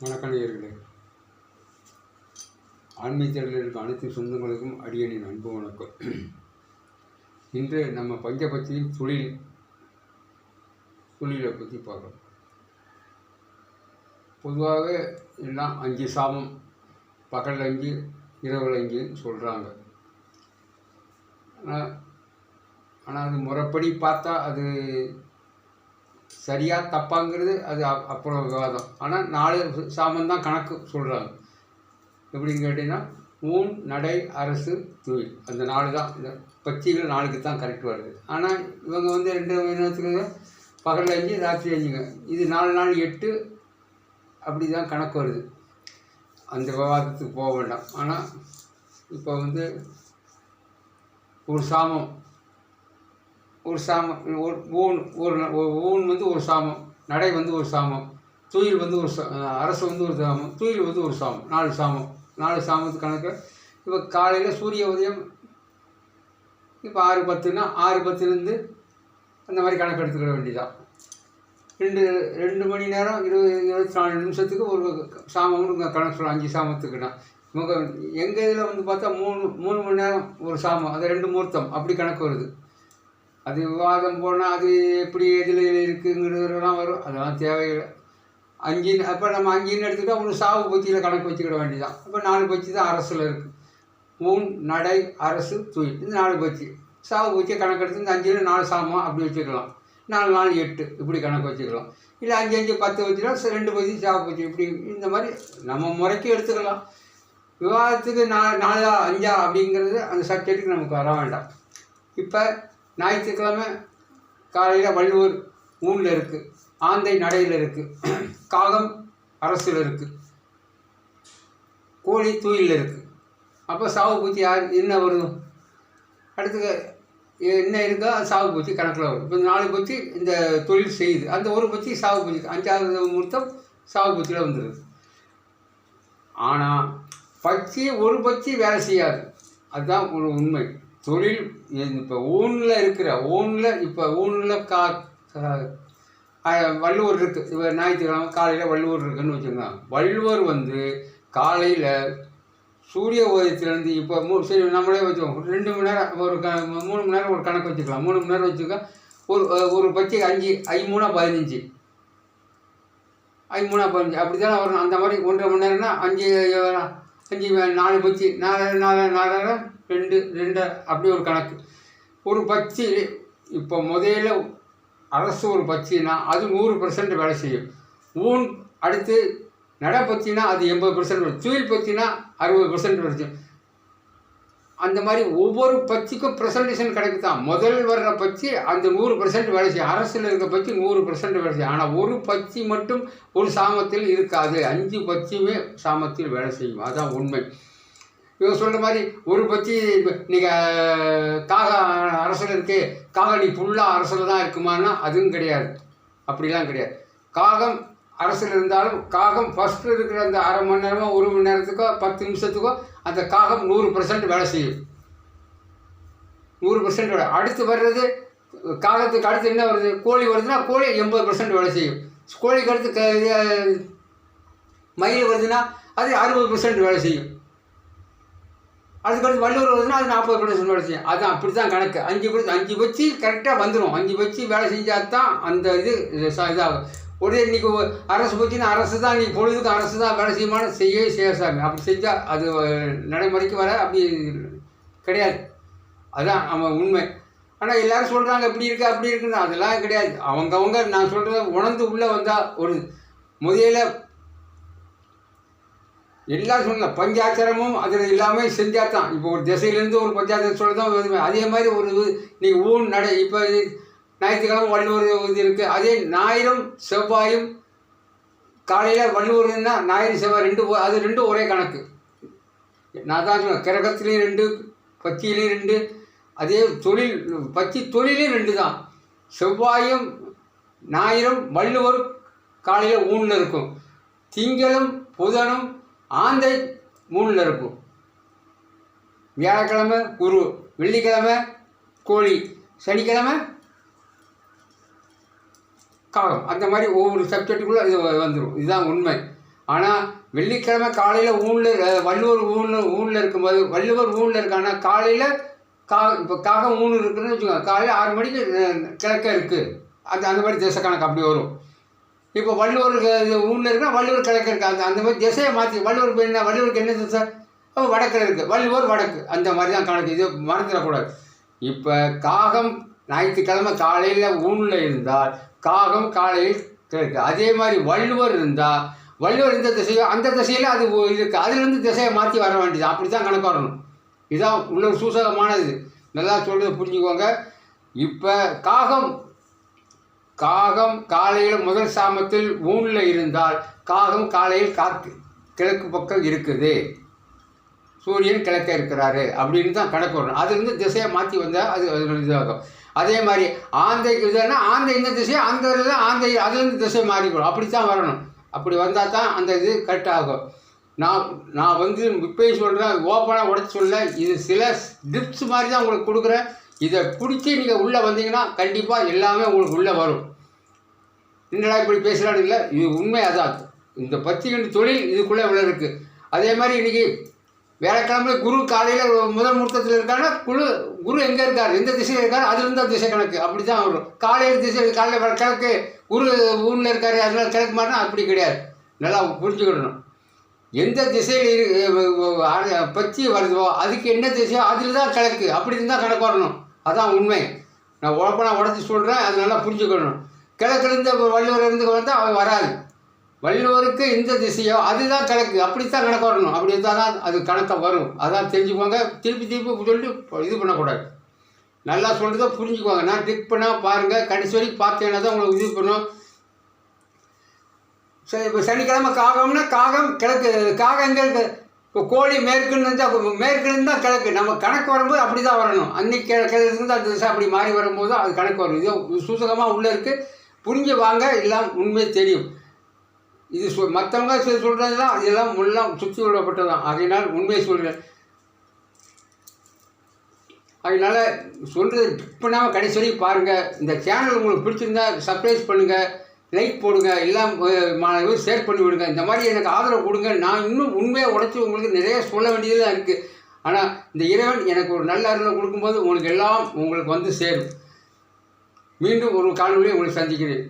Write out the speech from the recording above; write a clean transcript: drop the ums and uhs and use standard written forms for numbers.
வணக்கம் நேயர்களே. ஆன்மீக தேடலுக்கு அனைத்து சொந்தங்களுக்கும் அடியனின் அன்பு வணக்கம். இன்று நம்ம பஞ்சபட்சியின் தொழிலை பற்றி பார்க்கலாம். பொதுவாக எல்லாம் 5 சாமம், பகல் 5 இரவு 5 சொல்கிறாங்க. ஆனால் அது முறைப்படி பார்த்தா அது சரியாக தப்பாங்கிறது அது அப்புறம் விவாதம். ஆனால் 4 சாமம் தான் கணக்கு சொல்கிறாங்க. எப்படின்னு கேட்டிங்கன்னா ஊன், நடை, அரசு, தொழில், அந்த 4 தான். இந்த பட்சிகள் 4க்கு தான் கரெக்ட் வருது. ஆனால் இவங்க 2 நேரத்துக்கு பகல் 5 ராத்திரி 5ங்க. இது 4 நாள் 8 அப்படி தான் கணக்கு வருது. அந்த விவாதத்துக்கு போக வேண்டாம். ஆனால் இப்போ ஒரு சாமம் ஒரு ஊன் ஒரு சாமம், நடை ஒரு சாமம், துயில் ஒரு அரசு ஒரு சாமம், துயில் ஒரு சாமம். 4 சாமம். 4 சாமத்து கணக்கு. இப்போ காலையில் சூரிய உதயம் இப்போ 6:10ன்னா 6:10லேருந்து அந்த மாதிரி கணக்கு எடுத்துக்கிட வேண்டியதான். 2 மணி நேரம் 24 நிமிஷத்துக்கு ஒரு சாமம்னு கணக்கு சொல்லலாம். 5 சாமத்துக்குன்னா இவங்க எங்கள் இதில் பார்த்தா 3 மணி நேரம் ஒரு சாமம், அது 2 முகூர்த்தம் அப்படி கணக்கு வருது. அது விவாதம் போனால் அது எப்படி எதில் இருக்குங்கிறதுலாம் வரும். அதெல்லாம் தேவையில்லை. 5 அப்போ நம்ம 5ன்னு எடுத்துக்கிட்டால் ஒன்று சாவு பட்சியில் கணக்கு வச்சுக்கிட வேண்டியதான். இப்போ 4 பட்சி தான் அரசில் இருக்குது. ஊன், நடை, அரசு, துயில், இது 4 பட்சி. சாவு பட்சியை கணக்கு எடுத்து இந்த 5ல் 4 சாமம் அப்படி வச்சுக்கலாம். 4 நாள் 8 இப்படி கணக்கு வச்சுக்கலாம். இல்லை 5 5 10 வச்சுக்கலாம். 2 பட்சி சாவு பட்சி இப்படி இந்த மாதிரி நம்ம முறைக்கு எடுத்துக்கலாம். விவாதத்துக்கு 4 5 அப்படிங்கிறது அந்த சப்ஜெக்ட்டுக்கு நமக்கு வர வேண்டாம். இப்போ ஞாயிற்றுக்கிழமை காலையில் வள்ளுவர் ஊனில் இருக்குது, ஆந்தை நடையில் இருக்குது, காகம் அரசில் இருக்குது, கோழி தூயில் இருக்குது. அப்போ சாவு பூச்சி என்ன வரும்? அடுத்து என்ன இருக்கோ அது சாவு பூச்சி கணக்கில் வரும். இப்போ 4 பூச்சி இந்த தொழில் செய்யுது, அந்த ஒரு பூச்சி சாவு பூச்சி 5வது முகூர்த்தம் சாவு பூச்சியில் வந்துடுது. ஆனால் பட்சி ஒரு பட்சி வேலை செய்யாது. அதுதான் ஒரு உண்மை. தொழில் இப்போ ஊனில் இப்போ ஊனில் வள்ளுவர் இருக்குது. இப்போ ஞாயிற்றுக்கிழமை காலையில் வள்ளுவர் இருக்குதுன்னு வச்சுக்கோங்க. வள்ளுவர் காலையில் சூரிய உதயத்துலேருந்து இப்போ சரி நம்மளே வச்சுக்கோங்க 2 மணி நேரம் 3 மணி நேரம் ஒரு கணக்கு வச்சுக்கலாம். 3 மணி நேரம் வச்சுக்க ஒரு பட்சிக்கு 5 3 15 அப்படி தானே வரணும். அந்த மாதிரி 1.5 மணி நேரம்னா 5 4 பட்சி 4 2 அப்படி ஒரு கணக்கு. ஒரு பட்சி இப்போ முதல்ல அரசு ஒரு பட்சின்னா அது 100% வேலை செய்யும். ஊன் அடுத்து நடை பட்சினா அது 80% வரும். துயில் பட்சினா 60% வரும். அந்த மாதிரி ஒவ்வொரு பட்சிக்கும் ப்ரெசன்டேஷன் கிடைக்கு தான். முதல் வர்ற பட்சி அந்த 100% வேலை செய்யும். அரசில் இருக்க பட்சி 100% வேலை செய்யும். ஆனால் ஒரு பட்சி மட்டும் ஒரு சாமத்தில் இருக்காது. 5 பட்சியுமே சாமத்தில் வேலை செய்யும். அதுதான் உண்மை. இவங்க சொல்கிற மாதிரி ஒரு பட்சி நீங்கள் காக அரசில் இருக்கு, காக நீ ஃபுல்லாக அரசில் தான் இருக்குமான்னா அதுவும் கிடையாது. அப்படிலாம் கிடையாது. காகம் அரசில் இருந்தாலும் காகம் ஃபஸ்ட்டு இருக்கிற அந்த அரை மணி நேரமோ 1 மணி நேரத்துக்கோ 10 நிமிஷத்துக்கோ அந்த காகம் 100% வேலை செய்யும். 100% வேலை. அடுத்து வர்றது காகத்துக்கு அடுத்து என்ன வருது? கோழி வருதுன்னா கோழி 80% வேலை செய்யும். கோழிக்கு அடுத்து மயில் வருதுன்னா அது 60% வேலை செய்யும். அதுக்கடுத்து வள்ளுவர் வருதுன்னா அது 40% வேலை செய்யும். அதுதான் அப்படி தான் கணக்கு. 5 பட்சி கரெக்டாக வந்துடும். 5 பட்சி வேலை செஞ்சால் தான் அந்த இதாகும். உடனே இன்றைக்கி அரசு பட்சின்னா அரசு தான் இன்றைக்கி பொழுதுக்கு அரசு தான் வேலை செய்யுமான செய்யவே செய்யாசாமி. அப்படி செஞ்சால் அது நடைமுறைக்கு வர அப்படி கிடையாது. அதுதான் நம்ம உண்மை. ஆனால் எல்லோரும் சொல்கிறாங்க இப்படி இருக்குது அப்படி இருக்குன்னு. அதெல்லாம் கிடையாது. அவங்கவுங்க நான் சொல்கிறத உணர்ந்து உள்ளே வந்தால் ஒரு முதல்ல எல்லாம் சொல்லலாம். பஞ்சாட்சரமும் அதில் எல்லாமே செஞ்சால் தான். இப்போ ஒரு திசையிலேருந்து ஒரு பஞ்சாட்சரம் சொல்ல தான். அதே மாதிரி ஒரு நீங்கள் ஊன் நடை இப்போ ஞாயிற்றுக்கிழமை வள்ளுவர் இது இருக்குது. அதே ஞாயிறும் செவ்வாயும் காலையில் வள்ளுவர்னா ஞாயிறு செவ்வாய் 2 அது 2 ஒரே கணக்கு. நான் தான் சொல்லுவேன். கிரகத்துலேயும் 2, பட்சியிலையும் 2, அதே தொழில் பட்சி தொழிலையும் 2 தான். செவ்வாயும் ஞாயிறும் வள்ளுவர் காலையில் ஊனில் இருக்கும். திங்களும் புதனும் ஆந்தை 3ல் இருக்கும். வியாழக்கிழமை குரு, வெள்ளிக்கிழமை கோழி, சனிக்கிழமை காகம். அந்த மாதிரி ஒவ்வொரு சப்ஜெக்ட்டுக்குள்ளே இது வந்துடும். இதுதான் உண்மை. ஆனால் வெள்ளிக்கிழமை காலையில் வள்ளுவர் ஊனில் இருக்கும்போது வள்ளுவர் ஊனில் இருக்கான்னா காலையில் இப்போ காகம் ஊன் இருக்குதுன்னு வச்சுக்கோங்க, காலையில் 6 மணிக்கு கிழக்க இருக்குது. அந்த மாதிரி திசை கணக்கு அப்படி வரும். இப்போ வள்ளுவர் ஊனில் இருக்குன்னா வள்ளுவர் கிழக்க இருக்குது. அந்த மாதிரி திசையை மாற்றி வள்ளுவர் என்ன வள்ளுவருக்கு என்ன திசை வடக்கில் இருக்குது, வள்ளுவர் வடக்கு. அந்த மாதிரி தான் கணக்கு. இது மறந்துடக்கூடாது. இப்போ காகம் ஞாயிற்றுக்கிழமை காலையில் ஊனில் இருந்தால் காகம் காலையில் கிழக்கு. அதே மாதிரி வள்ளுவர் இருந்தால் வள்ளுவர் இந்த திசையோ அந்த திசையில் அது இருக்குது. அதுலேருந்து திசையை மாற்றி வர வேண்டியது. அப்படி தான் கணக்கு வரணும். இதுதான் உள்ள சூசகமானது. நல்லா சொல்கிறது புரிஞ்சுக்கோங்க. இப்போ காகம் காலையில் முதல் சாமத்தில் ஊனில் இருந்தால் காகம் காலையில் கிழக்கு பக்கம் இருக்குது, சூரியன் கிழக்க இருக்கிறாரு அப்படின்னு தான் கணக்கு வரணும். அதுலேருந்து திசையை மாற்றி வந்தால் அது இதாகும். அதே மாதிரி ஆந்தைக்கு இதுன்னா ஆந்தை இந்த திசையை அந்த ஆந்தை அதுலேருந்து திசை மாறிக்கணும். அப்படி தான் வரணும். அப்படி வந்தால் தான் அந்த இது கரெக்டாகும். நான் வந்து இப்போயும் சொல்கிறேன், ஓப்பனாக உடச்சி சொல்ல, இது சில டிப்ஸ் மாதிரி தான் உங்களுக்கு கொடுக்குறேன். இதை பிடிச்சி நீங்கள் உள்ளே வந்தீங்கன்னா கண்டிப்பாக எல்லாமே உங்களுக்கு உள்ளே வரும். என்னடா இப்படி பேசுகிறான்னு இல்லை, இது உண்மை. அதான் இந்த 10 தொழில் இதுக்குள்ளே உள்ள இருக்குது. அதே மாதிரி இன்றைக்கி வேலைக்கிழமை குரு காலையில் முதல் முகூர்த்தத்தில் இருக்காருன்னா குரு எங்கே இருக்கார், எந்த திசையில் இருக்கார், அதுலேருந்து திசை கணக்கு. அப்படி தான் வரும். காலையில் கிழக்கு குரு ஊரில் இருக்கார், அதனால் கிழக்கு மாறினா அப்படி கிடையாது. நல்லா புரிஞ்சுக்கிடணும். எந்த திசையில் பற்றி வருதோ அதுக்கு என்ன திசையோ அதில் தான் கிழக்கு. அப்படி இருந்தால் கணக்கு வரணும். அதான் உண்மை. நான் ஓப்பனாக உடச்சி சொல்கிறேன், அது நல்லா புரிஞ்சுக்கணும். கிழக்குலேருந்து வள்ளுவர் இருந்து வந்தால் அவன் வராது. வள்ளுவருக்கு இந்த திசையோ அதுதான் கிழக்கு. அப்படி தான் கணக்கு வரணும். அப்படி இருந்தால் தான் அது கணக்கை வரும். அதான் தெரிஞ்சுக்கோங்க. திருப்பி சொல்லிட்டு இது பண்ணக்கூடாது. நல்லா சொல்கிறத புரிஞ்சுக்குவாங்க. நான் டிக் பண்ணால் பாருங்கள், கடைசி வரைக்கும் பார்த்தேன்னா தான் உங்களுக்கு இது பண்ணும். சரி, இப்போ சனிக்கிழமை காகம்னா காகம் கிழக்கு. காகம் எங்கே இருக்குது? இப்போ கோழி மேற்குன்னு இருந்தால் மேற்குன்னு தான் கிழக்கு. நம்ம கணக்கு வரும்போது அப்படி தான் வரணும். அன்றைக்கி கிழக்கு அந்த திசை அப்படி மாறி வரும்போது அது கணக்கு வரும். இது சூசகமாக உள்ளே இருக்குது. புரிஞ்சு வாங்க, எல்லாம் உண்மையே தெரியும். இது மற்றவங்க சொல்கிறது தான் இதெல்லாம் சுற்றி விடப்பட்டது தான். அதனால் உண்மையை சொல்கிறேன். அதனால் சொல்கிறது டிக் பண்ணாமல் கடைசி வரைக்கும் பாருங்கள். இந்த சேனல் உங்களுக்கு பிடிச்சிருந்தா சப்ஸ்கிரைப் பண்ணுங்கள், லைக் போடுங்க, எல்லாம் மாணவர்கள் ஷேர் பண்ணி விடுங்க. இந்த மாதிரி எனக்கு ஆதரவு கொடுங்க. நான் இன்னும் உண்மையை உடச்சி உங்களுக்கு நிறைய சொல்ல வேண்டியதாக இருக்குது. ஆனால் இந்த இறைவன் எனக்கு ஒரு நல்ல அருளை கொடுக்கும்போது உங்களுக்கு எல்லாம் உங்களுக்கு வந்து சேரும். மீண்டும் ஒரு காணொலியை உங்களுக்கு சந்திக்கிறேன்.